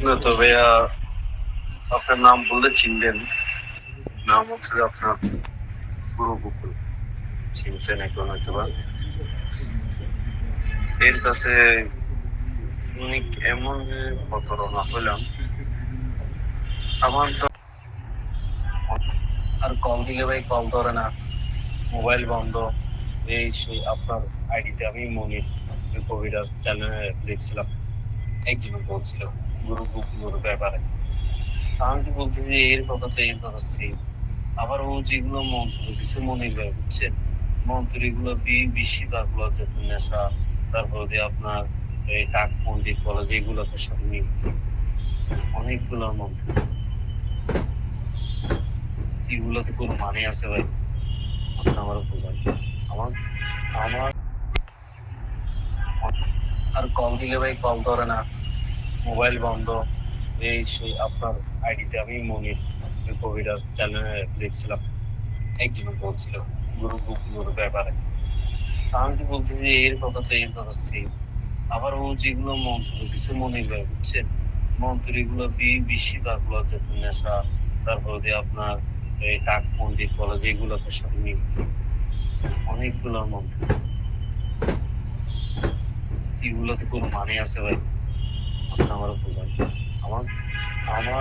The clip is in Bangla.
না তো ভাইয়া, আপনার নাম বললে চিনবেন। নাম হচ্ছে যে আপনার গুরু গোকুল। চিনছেন এখন হয়তো বা। এর কাছে অনেক এমন প্রতারণা হইলাম। আমার তো আর কল দিলে ভাই কল ধরে না, মোবাইল বন্ধ। এই সেই আপনার আইডিতে আমি মনির কবিরাজ চ্যানেলে দেখছিলাম, একজন বলছিল গুরু গোকুলের ব্যাপারে। তা আমি কি বলতেছি, এর কথা তো এর কথা সেম। আবার ও যেগুলো মন্ত্র কিছু মনির ভাই বুঝছেন, মন্ত্র এগুলো বেশিরভাগ গুলো হচ্ছে নেশা, তারপর দিয়ে আপনার এই কাক পণ্ডিত বলা যেগুলো তো সাথে মিল অনেকগুলো মন্ত্র, যেগুলোতে কোনো মানে আছে ভাই, আপনি আমারও বোঝান। আমার আমার আর কল দিলে ভাই কল ধরে না, মোবাইল বন্ধ। এই সেই আপনার আইডিতে আমি মনির কবিরাজ চ্যানেলে দেখছিলাম, একজন বলছিল গুরু গোকুলের ব্যাপারে। তা আমি কি বলতেছি, এর কথা তো এর কথা সেম। আবার ও যেগুলো মন্ত্র কিছু মনির ভাই বুঝছেন, মন্ত্র এগুলো বেশিরভাগ গুলো হচ্ছে নেশা, তারপর দিয়ে আপনার এই কাক পণ্ডিত বলা যেগুলো তো সাথে মিল অনেকগুলো মন্ত্র, যেগুলোতে কোনো মানে আছে ভাই, আপনি আমারও বোঝান। আমার আমার